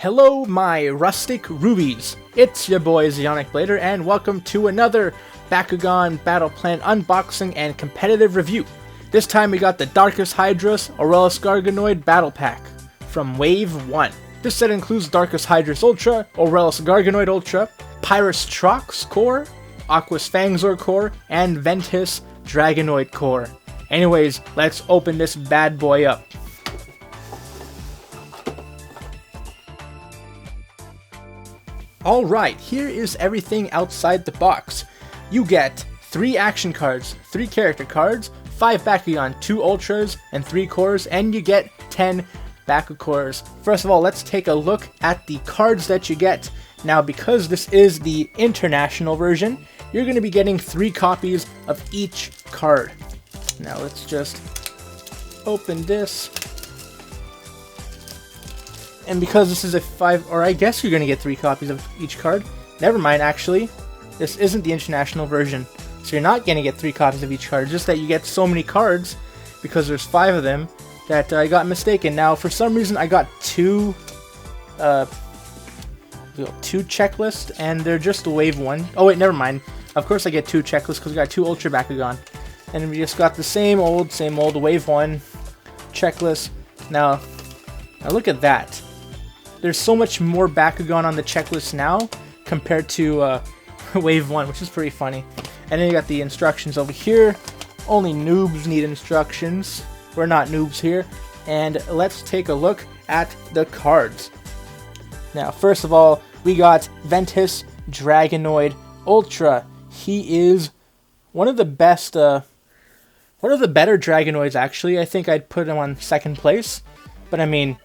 Hello my rustic rubies, it's your boy Zionic Blader and welcome to another Bakugan Battle Plan unboxing and competitive review. This time we got the Darkus Hydorous Aurelus Garganoid Battle Pack from Wave 1. This set includes Darkus Hydorous Ultra, Aurelus Garganoid Ultra, Pyrus Trox Core, Aquos Fangzor Core, and Ventus Dragonoid Core. Anyways, let's open this bad boy up. Alright, here is everything outside the box. You get 3 action cards, 3 character cards, 5 Bakugan, 2 Ultras, and 3 Cores, and you get 10 Baku Cores. First of all, let's take a look at the cards that you get. Now, because this is the international version, you're going to be getting 3 copies of each card. Now, let's just open this. And because this is a 5, or I guess you're going to get 3 copies of each card. Never mind, actually. This isn't the international version. So you're not going to get 3 copies of each card. Just that you get so many cards, because there's 5 of them, that I got mistaken. Now, for some reason, I got 2 checklists, and they're just wave 1. Oh wait, never mind. Of course I get 2 checklists, because I got 2 Ultra Bakugan. And we just got the same old wave 1 checklist. Now look at that. There's so much more Bakugan on the checklist now compared to Wave 1, which is pretty funny. And then you got the instructions over here. Only noobs need instructions. We're not noobs here. And let's take a look at the cards. Now, first of all, we got Ventus Dragonoid Ultra. He is one of the best, one of the better Dragonoids, actually. I think I'd put him on 2nd place. But I mean,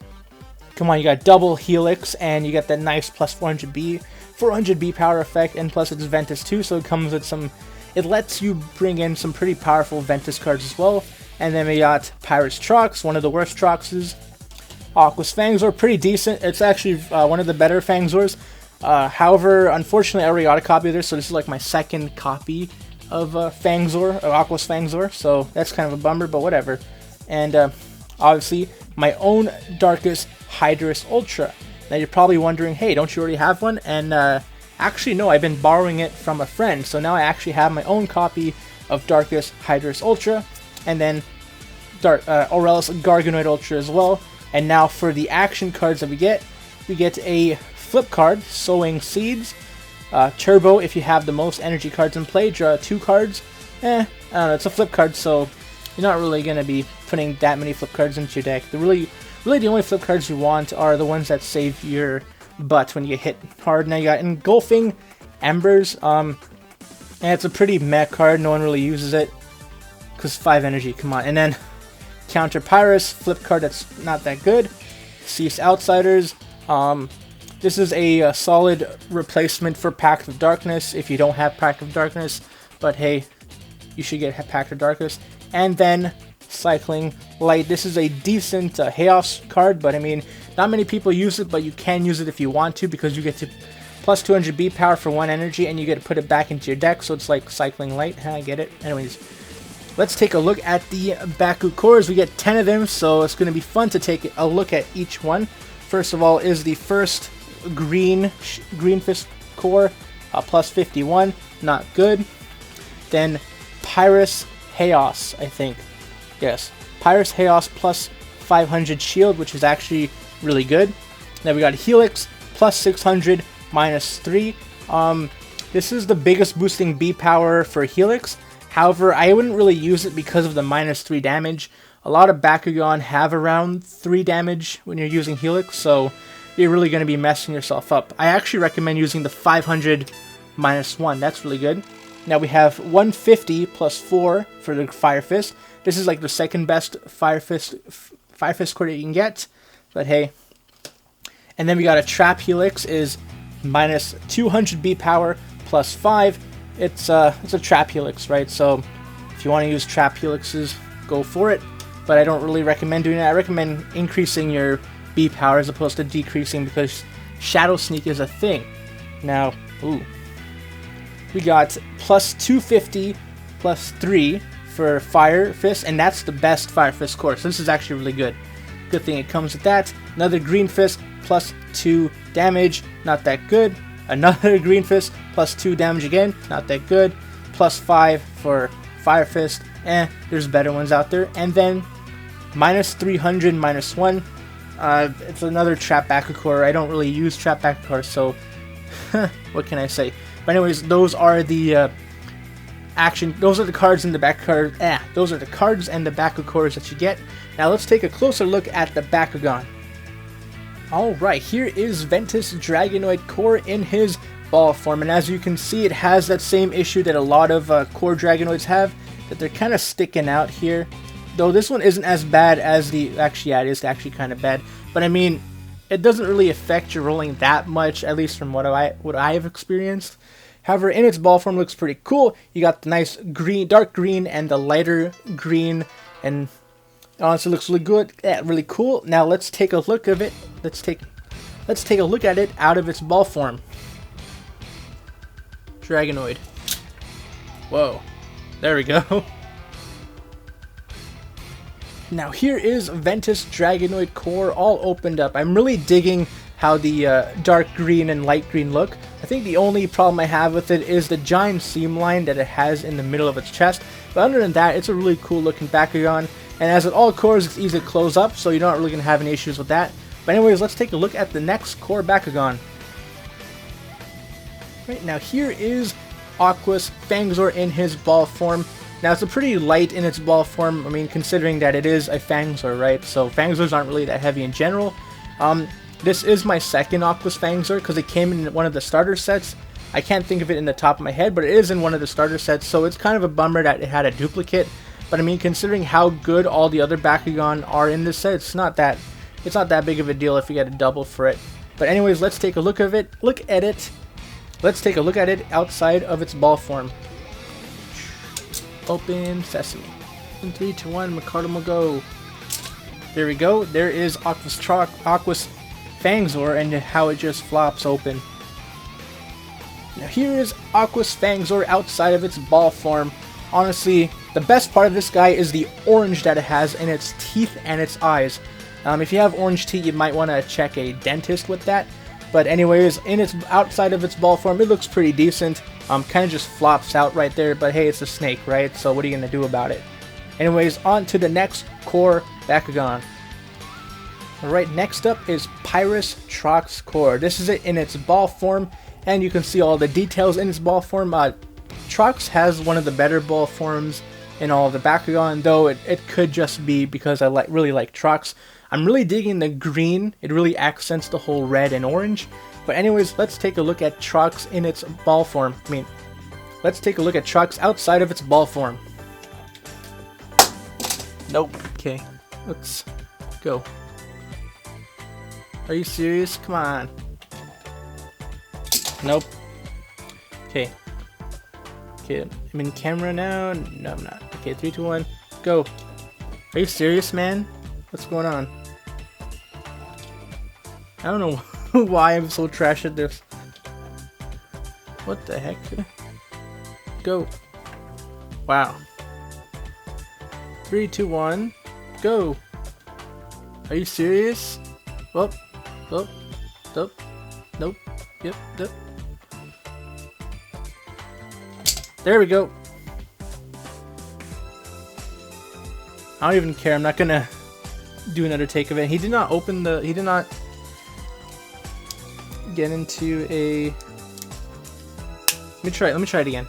come on, you got double Helix, and you get that nice plus 400B power effect, and plus it's Ventus too, so it comes with some, it lets you bring in some pretty powerful Ventus cards as well. And then we got Pyrus Trox, one of the worst Troxes. Aquos Fangzor, pretty decent. It's actually one of the better Fangzors. However, unfortunately, I already got a copy of this, so this is like my 2nd copy of Fangzor, or Aquos Fangzor, so that's kind of a bummer, but whatever. And obviously, my own Darkus Hydorous Ultra. Now you're probably wondering, hey, don't you already have one? And actually no, I've been borrowing it from a friend, so now I actually have my own copy of Darkus Hydorous Ultra, and then Aurelus Garganoid Ultra as well. And now for the action cards that we get a flip card, Sowing Seeds, Turbo if you have the most energy cards in play, draw 2 cards. I don't know, it's a flip card, so you're not really going to be putting that many flip cards into your deck. Really the only flip cards you want are the ones that save your butt when you get hit hard. Now you got Engulfing Embers, and it's a pretty meh card, no one really uses it, because 5 energy, come on. And then Counter Pyrus, flip card that's not that good. Cease Outsiders, this is a solid replacement for Pact of Darkness if you don't have Pact of Darkness, but hey, you should get Pact of Darkness. And then Cycling Light. This is a decent Chaos card, but I mean, not many people use it, but you can use it if you want to, because you get to plus 200B power for 1 energy, and you get to put it back into your deck, so it's like Cycling Light. I get it. Anyways, let's take a look at the Baku Cores. We get 10 of them, so it's going to be fun to take a look at each one. First of all is the first Green Fist Core, plus 51, not good. Then Pyrus Chaos, I think. Yes, Pyrus Chaos plus 500 shield, which is actually really good. Then we got Helix plus 600 minus 3. This is the biggest boosting B power for Helix. However, I wouldn't really use it because of the minus 3 damage. A lot of Bakugan have around 3 damage when you're using Helix, so you're really going to be messing yourself up. I actually recommend using the 500 minus 1. That's really good. Now we have 150 plus 4 for the Fire Fist. This is like the 2nd best Fire Fist core that you can get, but hey. And then we got a Trap Helix, is minus 200B power plus 5. It's a Trap Helix, right? So if you want to use Trap Helixes, go for it. But I don't really recommend doing that. I recommend increasing your B power as opposed to decreasing, because Shadow Sneak is a thing. Now, we got plus 250 plus 3 for Fire Fist, and that's the best Fire Fist core, so this is actually really good. Good thing it comes with that. Another Green Fist plus 2 damage, not that good. Another Green Fist, plus 2 damage again, not that good. Plus 5 for Fire Fist, there's better ones out there. And then minus 300, minus 1. It's another Trap Bakugan. I don't really use Trap Bakugan, so what can I say? But anyways, those are the those are the cards in the back card. Those are the cards and the Bakugan that you get. Now let's take a closer look at the Bakugan. Alright, here is Ventus Dragonoid core in his ball form, and as you can see, it has that same issue that a lot of core Dragonoids have, that they're kind of sticking out here. Though this one isn't as bad as the... Actually, yeah, it is actually kind of bad. But I mean, it doesn't really affect your rolling that much, at least from what I have experienced. However, in its ball form, looks pretty cool. You got the nice green, dark green, and the lighter green, and honestly, looks really good. Yeah, really cool. Now let's take a look of it. Let's take a look at it out of its ball form. Dragonoid. Whoa. There we go. Now here is Ventus Dragonoid core all opened up. I'm really digging how the dark green and light green look. I think the only problem I have with it is the giant seam line that it has in the middle of its chest. But other than that, it's a really cool looking Bakugan. And as with all cores, it's easy to close up, so you're not really going to have any issues with that. But anyways, let's take a look at the next core Bakugan. Right, now here is Aquos Fangzor in his ball form. Now it's a pretty light in its ball form, I mean, considering that it is a Fangzor, right? So Fangzors aren't really that heavy in general. This is my second Aquos Fangzor because it came in one of the starter sets. I can't think of it in the top of my head, but it is in one of the starter sets, so it's kind of a bummer that it had a duplicate. But I mean, considering how good all the other Bakugan are in this set, it's not that big of a deal if you get a double for it. But anyways, let's take a look at it. Let's take a look at it outside of its ball form. Open sesame. In 3, 2, 1, Macartum will go. There we go. There is Aquos Fangzor and how it just flops open. Now here is Aquos Fangzor outside of its ball form. Honestly, the best part of this guy is the orange that it has in its teeth and its eyes. If you have orange teeth, you might want to check a dentist with that. But anyways, outside of its ball form, it looks pretty decent. Kind of just flops out right there, but hey, it's a snake, right? So what are you going to do about it? Anyways, on to the next core Bakugan. Alright, next up is Pyrus Trox core. This is it in its ball form, and you can see all the details in its ball form. Trox has one of the better ball forms in all of the Bakugan, though it could just be because I really like Trox. I'm really digging the green. It really accents the whole red and orange. But anyways, let's take a look at Trox in its ball form. Let's take a look at Trox outside of its ball form. Nope. Okay, let's go. Are you serious? Come on. Nope. Okay. Okay, I'm in camera now. No, I'm not. Okay, 3, 2, 1, go. Are you serious, man? What's going on? I don't know why I'm so trash at this. What the heck? Go. Wow. 3, 2, 1, go. Are you serious? Whoop. Whoop. Nope. Nope. Yep. Yep. There we go. I don't even care. I'm not gonna do another take of it. He did not open the... He did not get into a... Let me try it again.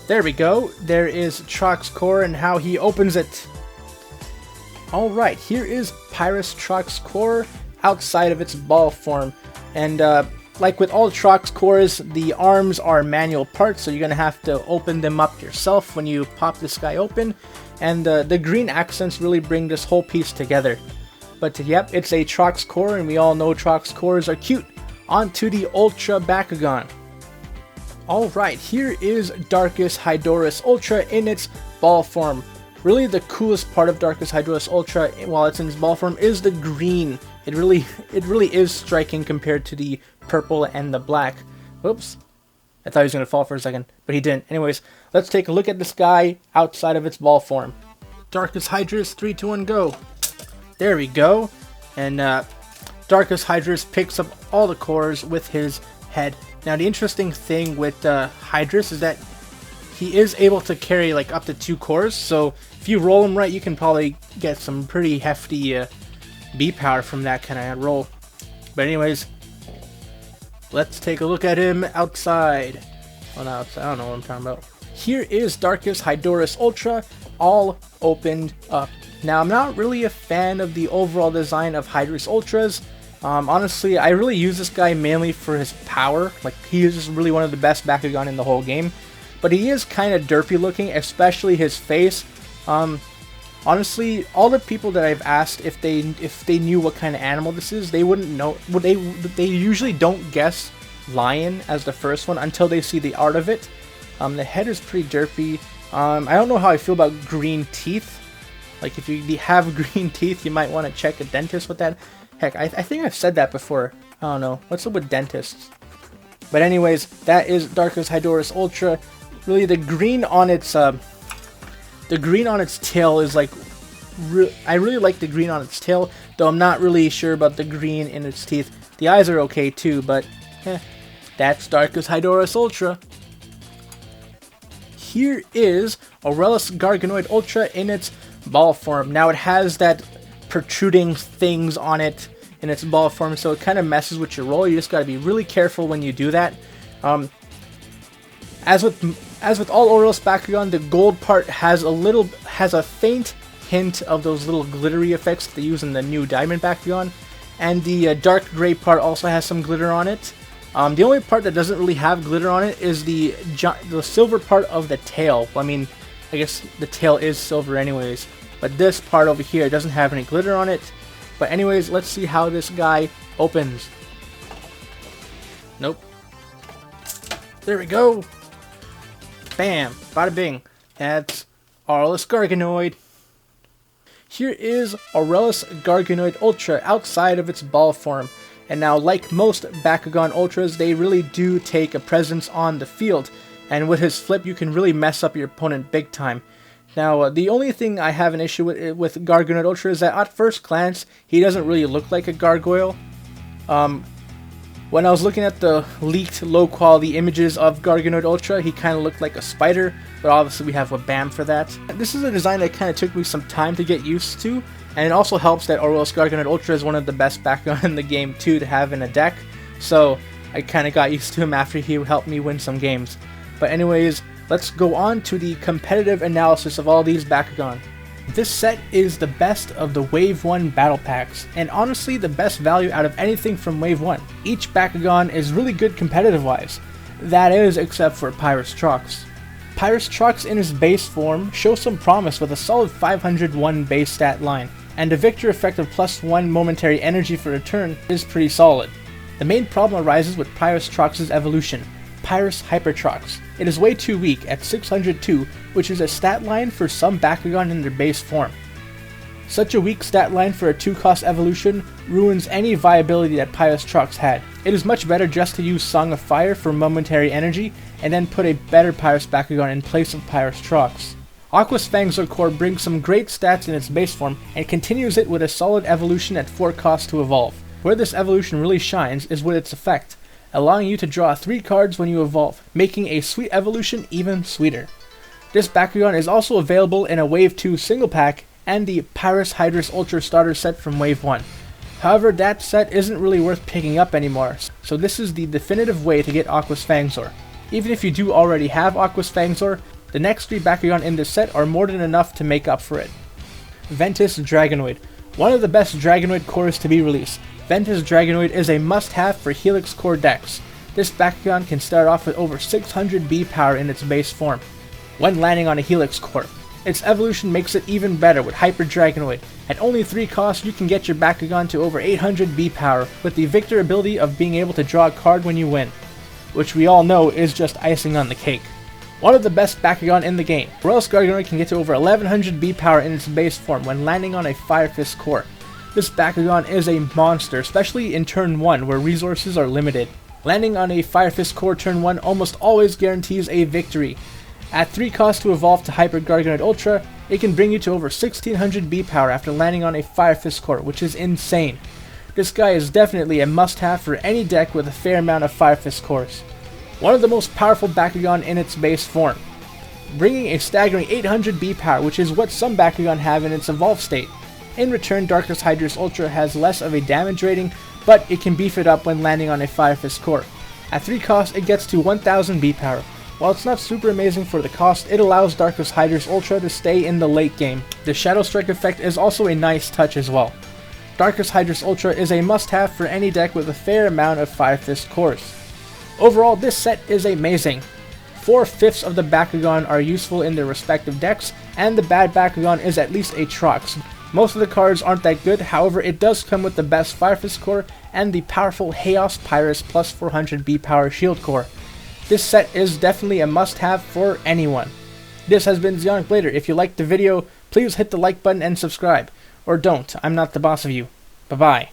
There we go. There is Trox core and how he opens it. Alright, here is Pyrus Trox core outside of its ball form. And like with all Trox cores, the arms are manual parts, so you're going to have to open them up yourself when you pop this guy open. And the green accents really bring this whole piece together. But yep, it's a Trox core, and we all know Trox cores are cute. On to the Ultra Bakugan. Alright, here is Darkus Hydorous Ultra in its ball form. Really the coolest part of Darkus Hydorous Ultra while it's in its ball form is the green. It really is striking compared to the purple and the black. Whoops. I thought he was going to fall for a second, but he didn't. Anyways, let's take a look at this guy outside of its ball form. Darkus Hydorous, 3, 2, 1, go. There we go. And Darkus Hydorous picks up all the cores with his head. Now the interesting thing with Hydorous is that he is able to carry like up to 2 cores, so if you roll him right, you can probably get some pretty hefty B power from that kind of roll. But anyways, let's take a look at him outside. Oh no, I don't know what I'm talking about. Here is Darkus Hydorous Ultra, all opened up. Now I'm not really a fan of the overall design of Hydorous Ultras. Honestly, I really use this guy mainly for his power. Like, he is just really one of the best Bakugan in the whole game. But he is kind of derpy looking, especially his face. Honestly, all the people that I've asked if they knew what kind of animal this is, they wouldn't know. They usually don't guess lion as the first one until they see the art of it. The head is pretty derpy. I don't know how I feel about green teeth. Like, if you have green teeth, you might want to check a dentist with that. Heck, I think I've said that before. I don't know. What's up with dentists? But anyways, that is Darkus Hydorous Ultra. Really, the green on its tail is like... I really like the green on its tail, though I'm not really sure about the green in its teeth. The eyes are okay too, but that's Darkus Hydorous Ultra. Here is Aurelus Garganoid Ultra in its ball form. Now it has that protruding things on it in its ball form, so it kind of messes with your roll. You just got to be really careful when you do that. As with all Aurelus Bakugan, the gold part has a faint hint of those little glittery effects they use in the new Diamond Bakugan, and the dark gray part also has some glitter on it. The only part that doesn't really have glitter on it is the silver part of the tail. I mean, I guess the tail is silver anyways, but this part over here doesn't have any glitter on it. But anyways, let's see how this guy opens. Nope. There we go. Bam. Bada bing. That's Aurelus Garganoid. Here is Aurelus Garganoid Ultra outside of its ball form. And now, like most Bakugan Ultras, they really do take a presence on the field. And with his flip, you can really mess up your opponent big time. Now, the only thing I have an issue with Garganoid Ultra is that at first glance, he doesn't really look like a gargoyle. When I was looking at the leaked low-quality images of Garganoid Ultra, he kind of looked like a spider, but obviously we have a BAM for that. This is a design that kind of took me some time to get used to, and it also helps that Aurelus Garganoid Ultra is one of the best Bakugan in the game too to have in a deck, so I kind of got used to him after he helped me win some games. But anyways, let's go on to the competitive analysis of all these Bakugan. This set is the best of the Wave 1 battle packs, and honestly the best value out of anything from Wave 1. Each Bakugan is really good competitive-wise. That is, except for Pyrus Trox. Pyrus Trox in his base form shows some promise with a solid 501 base stat line, and a victor effect of +1 momentary energy for a turn is pretty solid. The main problem arises with Pyrus Trox's evolution, Pyrus Hyper Trox. It is way too weak at 602, which is a stat line for some Bakugan in their base form. Such a weak stat line for a 2-cost evolution ruins any viability that Pyrus Trox had. It is much better just to use Song of Fire for momentary energy, and then put a better Pyrus Bakugan in place of Pyrus Trox. Aquos Fangzor core brings some great stats in its base form, and continues it with a solid evolution at 4 costs to evolve. Where this evolution really shines is with its effect, allowing you to draw 3 cards when you evolve, making a sweet evolution even sweeter. This Bakugan is also available in a Wave 2 single pack and the Pyrus Hydorous Ultra starter set from Wave 1. However, that set isn't really worth picking up anymore, so this is the definitive way to get Aquos Fangzor. Even if you do already have Aquos Fangzor, the next 3 Bakugan in this set are more than enough to make up for it. Ventus Dragonoid. One of the best Dragonoid cores to be released. Ventus Dragonoid is a must-have for Helix core decks. This Bakugan can start off with over 600 B power in its base form, when landing on a Helix core. Its evolution makes it even better with Hyper Dragonoid. At only 3 costs, you can get your Bakugan to over 800 B power, with the Victor ability of being able to draw a card when you win, which we all know is just icing on the cake. One of the best Bakugan in the game, Aurelus Garganoid can get to over 1100 B power in its base form when landing on a Fire Fist core. This Bakugan is a monster, especially in turn 1 where resources are limited. Landing on a Fire Fist core turn 1 almost always guarantees a victory. At 3 costs to evolve to Hyper Garganoid Ultra, it can bring you to over 1600 B power after landing on a Fire Fist core, which is insane. This guy is definitely a must-have for any deck with a fair amount of Fire Fist cores. One of the most powerful Bakugan in its base form, bringing a staggering 800 B power, which is what some Bakugan have in its evolved state. In return, Darkus Hydorous Ultra has less of a damage rating, but it can beef it up when landing on a Fire Fist core. At 3 cost, it gets to 1000 B power. While it's not super amazing for the cost, it allows Darkus Hydorous Ultra to stay in the late game. The Shadow Strike effect is also a nice touch as well. Darkus Hydorous Ultra is a must-have for any deck with a fair amount of Fire Fist cores. Overall, this set is amazing. 4/5 of the Bakugan are useful in their respective decks, and the bad Bakugan is at least a Trox. Most of the cards aren't that good, however it does come with the best Fire Fist core and the powerful Chaos Pyrus plus 400 B power shield core. This set is definitely a must-have for anyone. This has been Zeonic Blader. If you liked the video, please hit the like button and subscribe. Or don't, I'm not the boss of you. Bye-bye.